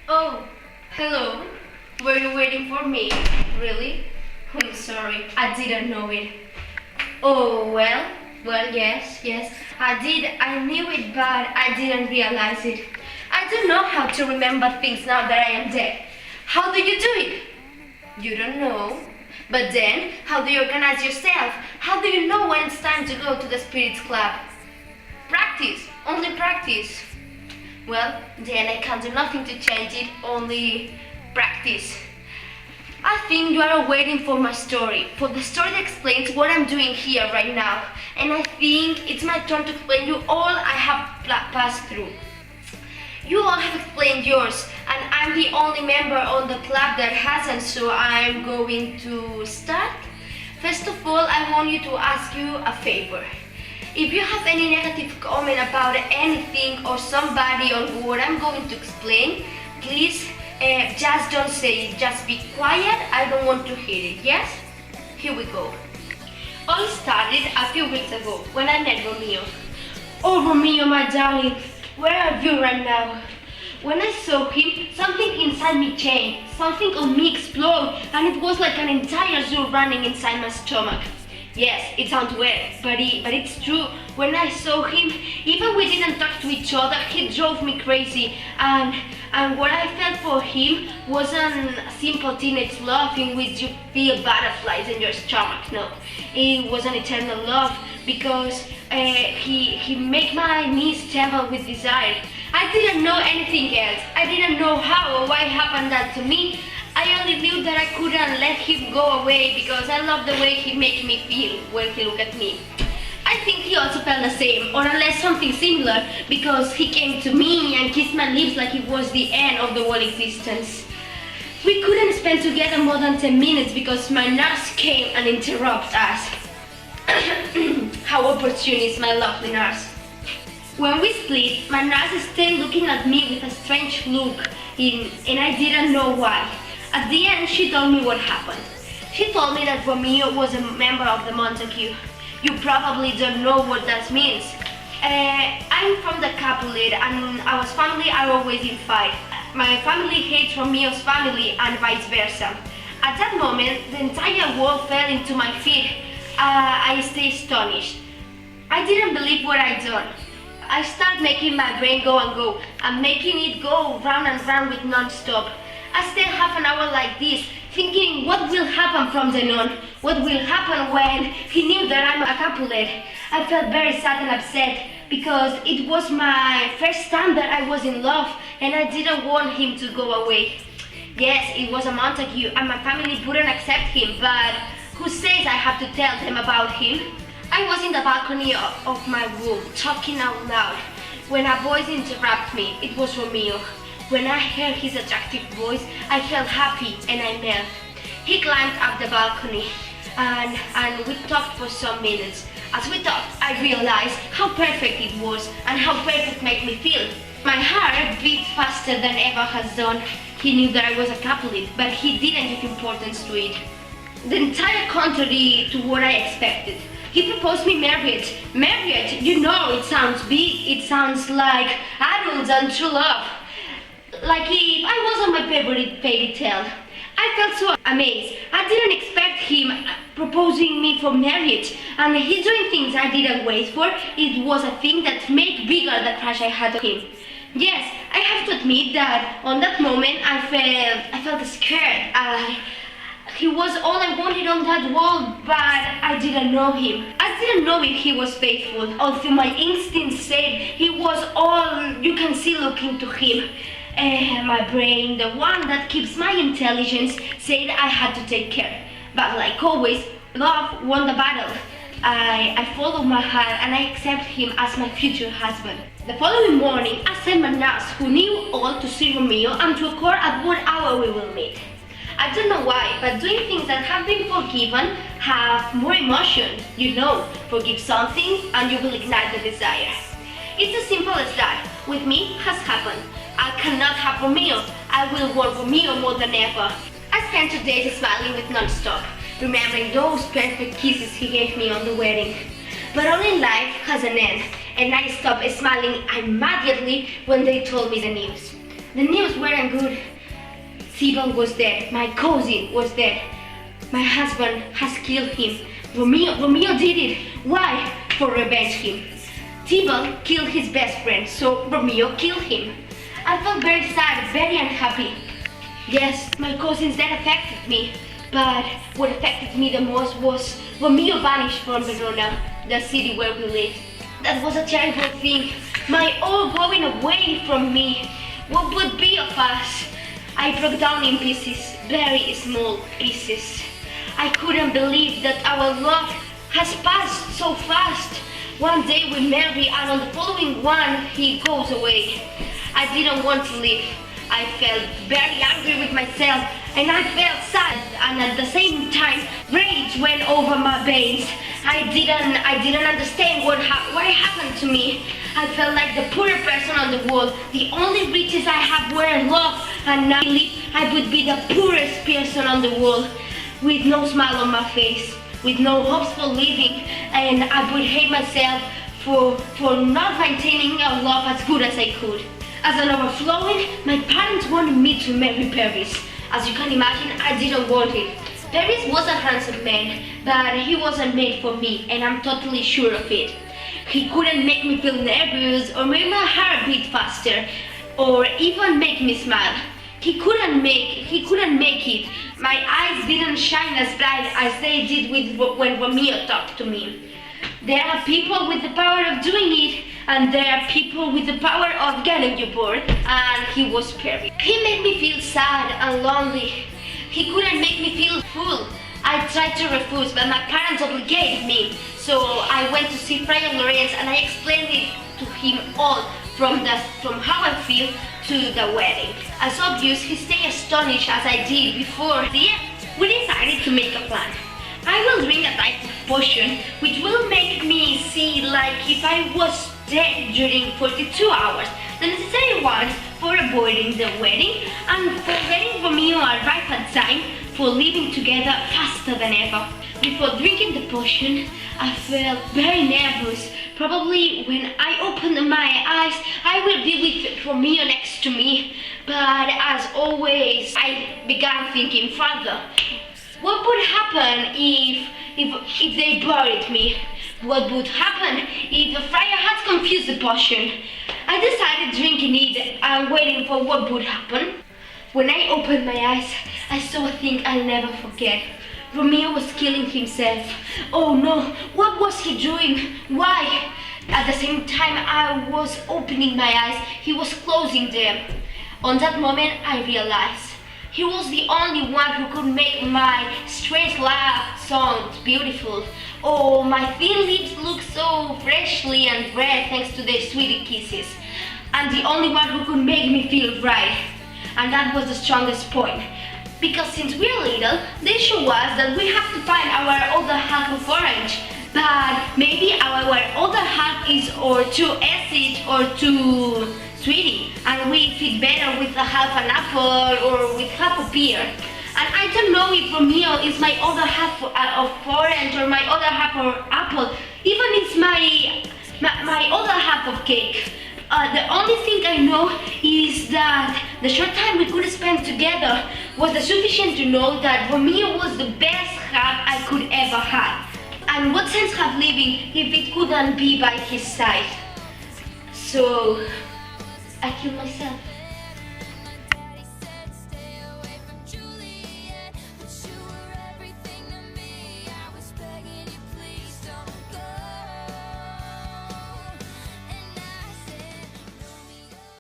Oh, hello. Were you waiting for me? Really? I'm sorry, I didn't know it. Oh, well, yes, I did. I knew it, but I didn't realize it. I don't know how to remember things now that I am dead. How do you do it? You don't know. But then, how do you organize yourself? How do you know when it's time to go to the spirits club? Practice, only practice. Well, then I can do nothing to change it, only practice. I think you are waiting for my story, for the story that explains what I'm doing here right now. And I think it's my turn to explain you all I have passed through. You all have explained yours, and I'm the only member on the club that hasn't, so I'm going to start. First of all, I want you to ask you a favor. If you have any negative comment about anything or somebody or what I'm going to explain, please just don't say it. Just be quiet. I don't want to hear it. Yes? Here we go. All started a few weeks ago when I met Romeo. Oh, Romeo, my darling, where are you right now? When I saw him, something inside me changed. Something on me exploded, and it was like an entire zoo running inside my stomach. Yes, it sounds weird, but it's true. When I saw him, even we didn't talk to each other, he drove me crazy. And what I felt for him wasn't a simple teenage love in which you feel butterflies in your stomach. No, it was an eternal love because he made my knees tremble with desire. I didn't know anything else. I didn't know how or why happened that to me. I only knew that I couldn't let him go away because I love the way he made me feel when he looked at me. I think he also felt the same, or unless something similar, because he came to me and kissed my lips like it was the end of the whole existence. We couldn't spend together more than 10 minutes because my nurse came and interrupted us. How opportune is my lovely nurse. When we split, my nurse stayed looking at me with a strange look, and I didn't know why. At the end, she told me what happened. She told me that Romeo was a member of the Montague. You probably don't know what that means. I'm from the Capulet, and our family are always in fight. My family hates Romeo's family, and vice versa. At that moment, the entire world fell into my feet. I stayed astonished. I didn't believe what I'd done. I started making my brain go and go, and making it go round and round with non-stop. I stayed half an hour like this, thinking what will happen from then on, what will happen when he knew that I'm a Capulet. I felt very sad and upset because it was my first time that I was in love and I didn't want him to go away. Yes, it was a Montague and my family wouldn't accept him, but who says I have to tell them about him? I was in the balcony of my room, talking out loud, when a voice interrupted me. It was Romeo. When I heard his attractive voice, I felt happy and I melted. He climbed up the balcony and we talked for some minutes. As we talked, I realized how perfect it was and how perfect made me feel. My heart beat faster than ever has done. He knew that I was a Capulet, but he didn't give importance to it. The entire contrary to what I expected. He proposed me marriage. Marriage, you know, it sounds big. It sounds like adults and true love. Like if I was on my favorite fairy tale. I felt so amazed. I didn't expect him proposing me for marriage, and he's doing things I didn't wait for. It was a thing that made bigger the crush I had on him. Yes, I have to admit that on that moment I felt scared. He was all I wanted on that world, but I didn't know him. I didn't know if he was faithful, although my instincts said he was all you can see looking to him. My brain, the one that keeps my intelligence, said I had to take care. But like always, love won the battle. I followed my heart and I accept him as my future husband. The following morning, I sent my nurse, who knew all, to see Romeo and to accord at what hour we will meet. I don't know why, but doing things that have been forgiven have more emotion. You know, forgive something and you will ignite the desire. It's as simple as that. With me, has happened. I cannot have Romeo. I will want Romeo more than ever. I spent 2 days smiling with non-stop, remembering those perfect kisses he gave me on the wedding. But all in life has an end, and I stopped smiling immediately when they told me the news. the news weren't good. Tybalt was dead, my cousin was dead. My husband has killed him. Romeo did it. Why? For revenge him. Tybalt killed his best friend, so Romeo killed him. I felt very sad, very unhappy. Yes, my cousin's death affected me, but what affected me the most was Romeo vanished from Verona, the city where we lived. That was a terrible thing. My all going away from me. What would be of us? I broke down in pieces, very small pieces. I couldn't believe that our love has passed so fast. One day we marry and on the following one he goes away. I didn't want to live. I felt very angry with myself and I felt sad, and at the same time rage went over my veins. I didn't understand what happened to me. I felt like the poorest person on the world. The only riches I had were love, and now I would be the poorest person on the world, with no smile on my face, with no hopes for living, and I would hate myself for not maintaining a love as good as I could. As an overflowing, my parents wanted me to marry Paris. As you can imagine, I didn't want it. Paris was a handsome man, but he wasn't made for me, and I'm totally sure of it. He couldn't make me feel nervous or make my heart beat faster or even make me smile. He couldn't make it. My eyes didn't shine as bright as they did when Romeo talked to me. There are people with the power of doing it, and there are people with the power of getting you bored, and he was Paris. He made me feel sad and lonely. He couldn't make me feel full. I tried to refuse, but my parents obligated me. So I went to see Friar Lorenz and I explained it to him all, from how I feel to the wedding. As obvious, he stayed astonished as I did before. Yeah, we decided to make a plan. I will drink a type of potion which will make me see like if I was dead during 42 hours, the necessary ones for avoiding the wedding and for letting Romeo arrive at time for living together faster than ever. Before drinking the potion, I felt very nervous. Probably when I opened my eyes, I will be with Romeo next to me. But as always, I began thinking further. What would happen if they buried me? What would happen if the friar had confused the potion? I decided drinking it and waiting for what would happen. When I opened my eyes, I saw a thing I'll never forget. Romeo was killing himself. Oh no, what was he doing? Why? At the same time I was opening my eyes, he was closing them. On that moment I realized he was the only one who could make my strange laugh sound beautiful. Oh, my thin lips look so freshly and red thanks to their sweet kisses. And the only one who could make me feel right. And that was the strongest point. Because since we're little, they show us that we have to find our other half of orange. But maybe our other half is or too acid or too sweetie, and we fit better with a half an apple or with half a pear. And I don't know if Romeo is my other half of orange or my other half of apple, even it's my other half of cake. The only thing I know is that the short time we could spend together was sufficient to know that Romeo was the best half I could ever have. And what sense have living if it couldn't be by his side? So I killed myself.